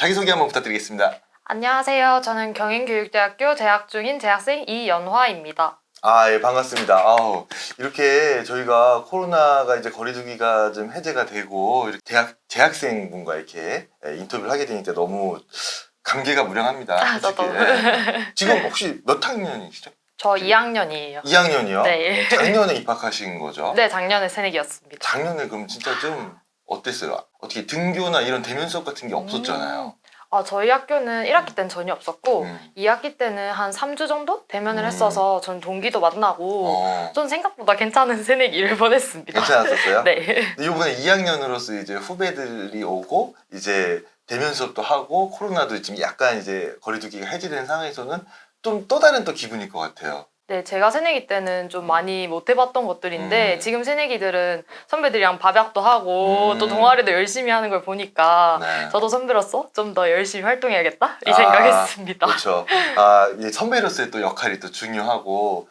자기소개 한번 부탁드리겠습니다. 안녕하세요. 저는 경인교육대학교 재학 중인 재학생 이연화입니다. 예, 반갑습니다. 이렇게 저희가 코로나가 이제 거리두기가 좀 해제가 되고, 이렇게 재학생분과 이렇게 인터뷰를 하게 되니까 너무 감개가 무량합니다. 저도. 지금 혹시 몇 학년이시죠? 저 2학년이에요. 2학년이요? 네. 작년에 입학하신 거죠? 네, 작년에 새내기였습니다. 작년에 그럼 진짜 좀 어땠어요? 어떻게 등교나 이런 대면 수업 같은 게 없었잖아요. 저희 학교는 1학기 때는 전혀 없었고 2학기 때는 한 3주 정도 대면을 했어서 전 동기도 만나고 전 생각보다 괜찮은 새내기를 보냈습니다. 괜찮았었어요? 네. 이번에 2학년으로서 이제 후배들이 오고 이제 대면 수업도 하고 코로나도 지금 약간 이제 거리두기가 해제된 상황에서는 좀 또 다른 또 기분일 것 같아요. 네, 제가 새내기 때는 좀 많이 못 해봤던 것들인데 지금 새내기들은 선배들이랑 밥약도 하고 또 동아리도 열심히 하는 걸 보니까 네. 저도 선배로서 좀 더 열심히 활동해야겠다 이 생각했습니다. 그렇죠. 이 선배로서의 또 역할이 또 중요하고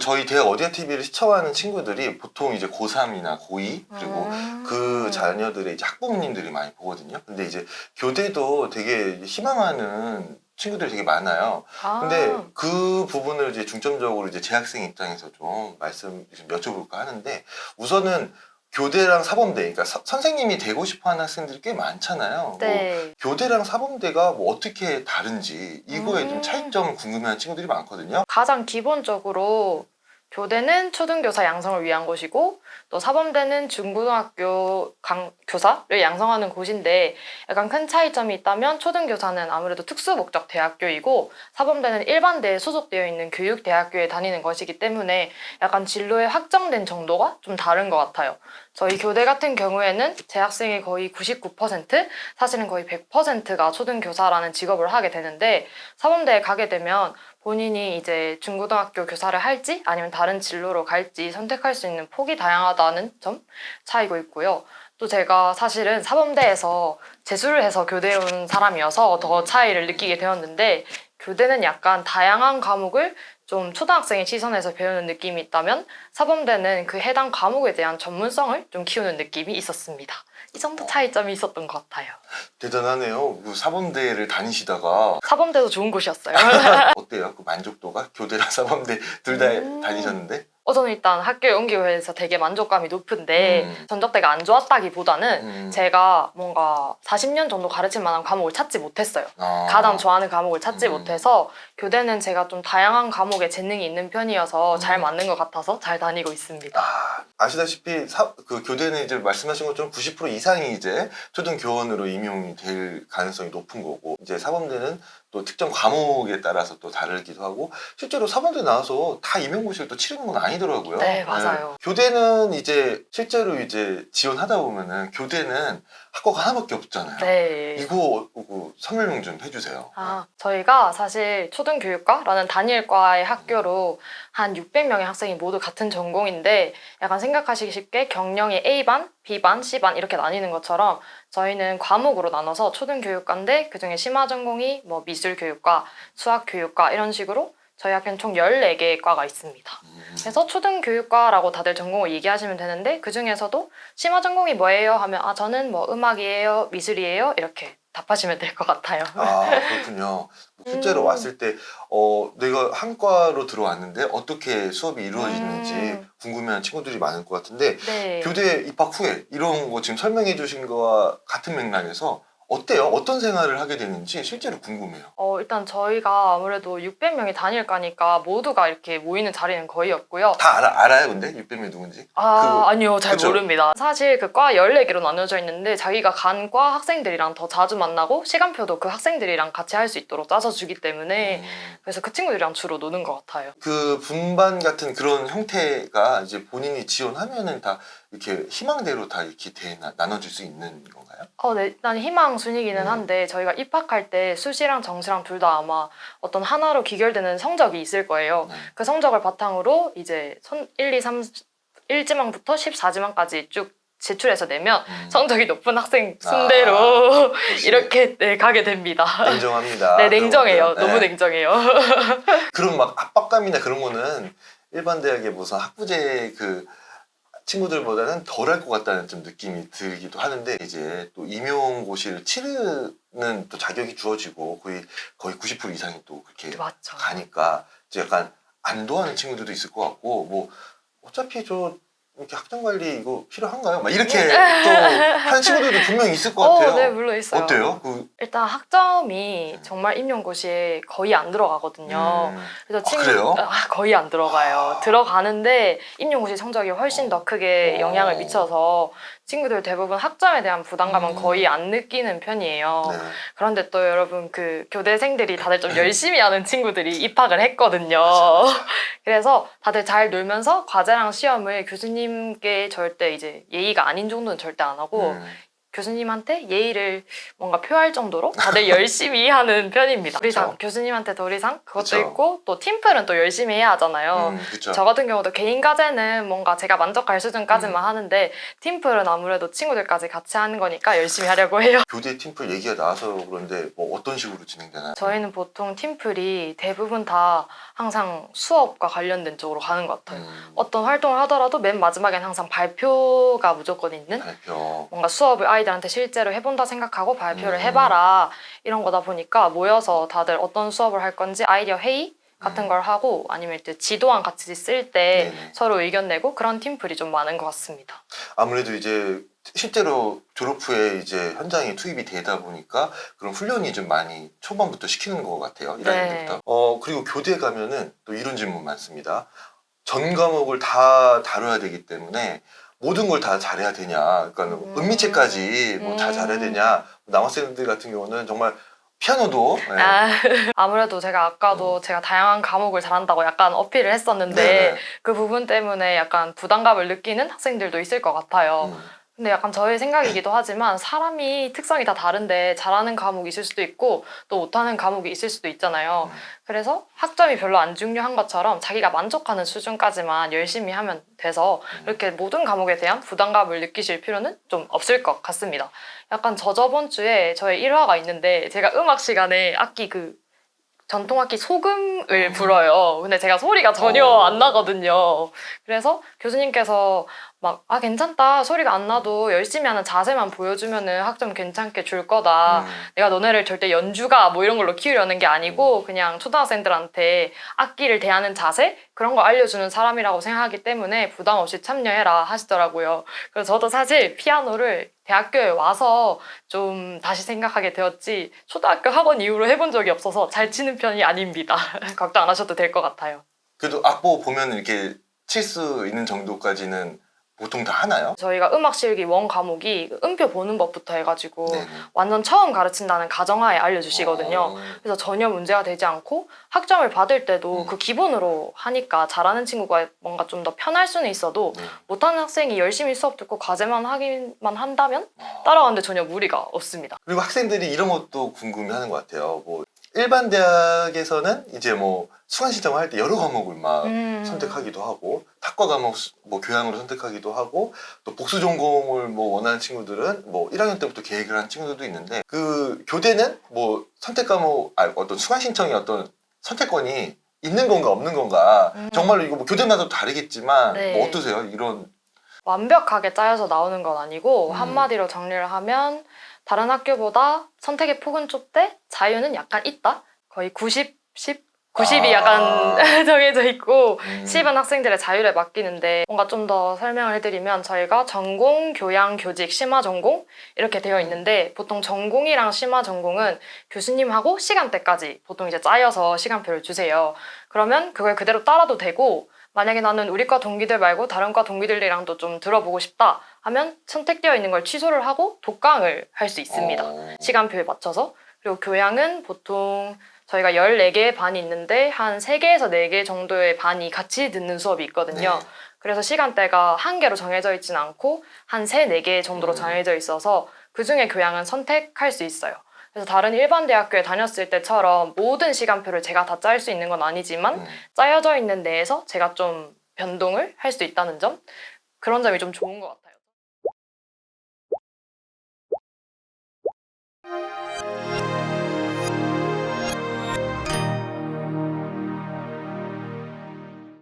저희 대학 어디야 TV를 시청하는 친구들이 보통 이제 고3이나 고2 그리고 그 자녀들의 이제 학부모님들이 많이 보거든요. 근데 이제 교대도 되게 희망하는 친구들이 되게 많아요. 근데 그 부분을 이제 중점적으로 이제 재학생 입장에서 좀 말씀 좀 여쭤볼까 하는데, 우선은 교대랑 사범대, 그러니까 선생님이 되고 싶어하는 학생들이 꽤 많잖아요. 네. 교대랑 사범대가 뭐 어떻게 다른지 이거에 좀 차이점을 궁금해하는 친구들이 많거든요. 가장 기본적으로 교대는 초등교사 양성을 위한 곳이고 또 사범대는 중고등학교 교사를 양성하는 곳인데 약간 큰 차이점이 있다면 초등교사는 아무래도 특수목적 대학교이고 사범대는 일반대에 소속되어 있는 교육대학교에 다니는 것이기 때문에 약간 진로의 확정된 정도가 좀 다른 것 같아요. 저희 교대 같은 경우에는 재학생의 거의 99%, 사실은 거의 100%가 초등교사라는 직업을 하게 되는데 사범대에 가게 되면 본인이 이제 중고등학교 교사를 할지 아니면 다른 진로로 갈지 선택할 수 있는 폭이 다양하다는 점 차이고 있고요. 또 제가 사실은 사범대에서 재수를 해서 교대에 온 사람이어서 더 차이를 느끼게 되었는데 교대는 약간 다양한 과목을 좀 초등학생의 시선에서 배우는 느낌이 있다면 사범대는 그 해당 과목에 대한 전문성을 좀 키우는 느낌이 있었습니다. 이 정도 차이점이 있었던 것 같아요. 대단하네요. 그 사범대를 다니시다가 사범대도 좋은 곳이었어요. 어때요? 그 만족도가? 교대랑 사범대 둘 다 다니셨는데? 저는 일단 학교에 옮기고 해서 되게 만족감이 높은데 전적대가 안 좋았다기보다는 제가 뭔가 40년 정도 가르칠 만한 과목을 찾지 못했어요. 가장 좋아하는 과목을 찾지 못해서 교대는 제가 좀 다양한 과목에 재능이 있는 편이어서 잘 맞는 것 같아서 잘 다니고 있습니다. 아시다시피 그 교대는 이제 말씀하신 것처럼 90% 이상이 이제 초등교원으로 임용이 될 가능성이 높은 거고, 이제 사범대는 또 특정 과목에 따라서 또 다르기도 하고, 실제로 사범대 나와서 다 임용고시를 또 치르는 건 아니더라고요. 네, 맞아요. 교대는 이제 실제로 이제 지원하다 보면은 교대는 학과가 하나밖에 없잖아요. 네. 이거 설명 좀 해주세요. 저희가 사실 초등교육과라는 단일과의 학교로 한 600명의 학생이 모두 같은 전공인데 약간 생각하시기 쉽게 경영이 A반, B반, C반 이렇게 나뉘는 것처럼 저희는 과목으로 나눠서 초등교육과인데 그중에 심화전공이 뭐 미술교육과, 수학교육과 이런 식으로 저희 학교는 총 14개의 과가 있습니다. 그래서 초등교육과라고 다들 전공을 얘기하시면 되는데 그중에서도 심화전공이 뭐예요? 하면 저는 뭐 음악이에요, 미술이에요 이렇게 답하시면 될 것 같아요. 그렇군요. 실제로 왔을 때 내가 한과로 들어왔는데 어떻게 수업이 이루어지는지 궁금해하는 친구들이 많을 것 같은데 네. 교대 입학 후에 이런 거 지금 설명해 주신 거와 같은 맥락에서 어때요? 어떤 생활을 하게 되는지 실제로 궁금해요. 일단 저희가 아무래도 600명이 다닐까니까 모두가 이렇게 모이는 자리는 거의 없고요. 다 알아요, 근데? 600명이 누군지? 아니요, 잘 그쵸? 모릅니다. 사실 그 과 14개로 나눠져 있는데 자기가 간 과 학생들이랑 더 자주 만나고 시간표도 그 학생들이랑 같이 할 수 있도록 짜서 주기 때문에 그래서 그 친구들이랑 주로 노는 것 같아요. 그 분반 같은 그런 형태가 이제 본인이 지원하면은 다 이렇게 희망대로 다 이렇게 나눠질 수 있는 건가요? 네, 일단 희망 순이기는 한데 저희가 입학할 때 수시랑 정시랑 둘 다 아마 어떤 하나로 기결되는 성적이 있을 거예요. 그 성적을 바탕으로 이제 1, 2, 3, 1지망부터 14지망까지 쭉 제출해서 내면 성적이 높은 학생 순대로 이렇게 가게 됩니다. 냉정합니다. 네, 냉정해요. 너무 냉정해요. 그런 막 압박감이나 그런 거는 일반 대학의 무슨 학부제 친구들보다는 덜 할 것 같다는 좀 느낌이 들기도 하는데 이제 또 임용고시를 치르는 또 자격이 주어지고 거의 90% 이상이 또 그렇게 맞죠. 가니까 이제 약간 안도하는 친구들도 있을 것 같고 뭐 어차피 저 이렇게 학점 관리 이거 필요한가요? 막 이렇게 또 하는 친구들도 분명히 있을 것 같아요. 네, 물론 있어요. 어때요? 일단 학점이 정말 임용고시에 거의 안 들어가거든요. 그래서 그래요? 거의 안 들어가요. 들어가는데 임용고시 성적이 훨씬 더 크게 영향을 미쳐서 친구들 대부분 학점에 대한 부담감은 거의 안 느끼는 편이에요. 네. 그런데 또 여러분 그 교대생들이 다들 좀 열심히 하는 친구들이 입학을 했거든요. 그래서 다들 잘 놀면서 과제랑 시험을 교수님께 절대 이제 예의가 아닌 정도는 절대 안 하고 교수님한테 예의를 뭔가 표할 정도로 다들 열심히 하는 편입니다. 도리상, 교수님한테 도리상 그것도 그쵸. 있고 또 팀플은 또 열심히 해야 하잖아요. 저 같은 경우도 개인 과제는 뭔가 제가 만족할 수준까지만 하는데 팀플은 아무래도 친구들까지 같이 하는 거니까 열심히 하려고 해요. 교대 팀플 얘기가 나와서 그런데 뭐 어떤 식으로 진행되나요? 저희는 보통 팀플이 대부분 다 항상 수업과 관련된 쪽으로 가는 것 같아요. 어떤 활동을 하더라도 맨 마지막엔 항상 발표가 무조건 있는 발표. 뭔가 수업을 아이들한테 실제로 해본다 생각하고 발표를 해봐라 이런 거다 보니까 모여서 다들 어떤 수업을 할 건지 아이디어 회의 같은 걸 하고 아니면 이제 지도안 같이 쓸 때 서로 의견 내고 그런 팀플이 좀 많은 것 같습니다. 아무래도 이제 실제로 졸업 후에 이제 현장에 투입이 되다 보니까 그런 훈련이 좀 많이 초반부터 시키는 것 같아요. 1학년 때부터. 그리고 교대 가면은 또 이런 질문 많습니다. 전 과목을 다 다뤄야 되기 때문에 모든 걸 다 잘해야 되냐. 그러니까 은미체까지 뭐 다 잘해야 되냐. 남학생들 같은 경우는 정말 피아노도 아무래도 제가 아까도 제가 다양한 과목을 잘한다고 약간 어필을 했었는데 그 부분 때문에 약간 부담감을 느끼는 학생들도 있을 것 같아요. 근데 약간 저의 생각이기도 하지만 사람이 특성이 다 다른데 잘하는 과목이 있을 수도 있고 또 못하는 과목이 있을 수도 있잖아요. 그래서 학점이 별로 안 중요한 것처럼 자기가 만족하는 수준까지만 열심히 하면 돼서 이렇게 모든 과목에 대한 부담감을 느끼실 필요는 좀 없을 것 같습니다. 약간 저번 주에 저의 1화가 있는데 제가 음악 시간에 악기 전통악기 소금을 불어요. 근데 제가 소리가 전혀 안 나거든요. 그래서 교수님께서 막 괜찮다. 소리가 안 나도 열심히 하는 자세만 보여주면은 학점 괜찮게 줄 거다. 내가 너네를 절대 연주가 뭐 이런 걸로 키우려는 게 아니고 그냥 초등학생들한테 악기를 대하는 자세? 그런 거 알려주는 사람이라고 생각하기 때문에 부담 없이 참여해라 하시더라고요. 그래서 저도 사실 피아노를 대학교에 와서 좀 다시 생각하게 되었지 초등학교 학원 이후로 해본 적이 없어서 잘 치는 편이 아닙니다. 걱정 안 하셔도 될 것 같아요. 그래도 악보 보면 이렇게 칠 수 있는 정도까지는 보통 다 하나요? 저희가 음악 실기 원 과목이 음표 보는 법부터 해가지고 완전 처음 가르친다는 가정하에 알려주시거든요. 그래서 전혀 문제가 되지 않고 학점을 받을 때도 그 기본으로 하니까 잘하는 친구가 뭔가 좀 더 편할 수는 있어도 못하는 학생이 열심히 수업 듣고 과제만 하기만 한다면 따라가는데 전혀 무리가 없습니다. 그리고 학생들이 이런 것도 궁금해하는 것 같아요. 뭐 일반 대학에서는 이제 뭐 수강 신청을 할 때 여러 과목을 막 선택하기도 하고 탁과 과목 뭐 교양으로 선택하기도 하고 또 복수 전공을 뭐 원하는 친구들은 뭐 1학년 때부터 계획을 하는 친구들도 있는데 그 교대는 뭐 선택 과목 어떤 수강 신청의 어떤 선택권이 있는 건가 없는 건가 정말로 이거 뭐 교대마다 다르겠지만 뭐 어떠세요? 이런 완벽하게 짜여서 나오는 건 아니고 한마디로 정리를 하면 다른 학교보다 선택의 폭은 좁되 자유는 약간 있다. 거의 90, 10? 90이 약간 정해져 있고 10은 학생들의 자유를 맡기는데 뭔가 좀 더 설명을 해드리면 저희가 전공, 교양, 교직, 심화 전공 이렇게 되어 있는데 보통 전공이랑 심화 전공은 교수님하고 시간대까지 보통 이제 짜여서 시간표를 주세요. 그러면 그걸 그대로 따라도 되고 만약에 나는 우리 과 동기들 말고 다른 과 동기들이랑도 좀 들어보고 싶다 하면 선택되어 있는 걸 취소를 하고 독강을 할 수 있습니다. 시간표에 맞춰서. 그리고 교양은 보통 저희가 14개의 반이 있는데 한 3개에서 4개 정도의 반이 같이 듣는 수업이 있거든요. 그래서 시간대가 한 개로 정해져 있지는 않고 한 3, 4개 정도로 정해져 있어서 그중에 교양은 선택할 수 있어요. 그래서 다른 일반 대학교에 다녔을 때처럼 모든 시간표를 제가 다 짤 수 있는 건 아니지만 짜여져 있는 내에서 제가 좀 변동을 할 수 있다는 점? 그런 점이 좀 좋은 것 같아요.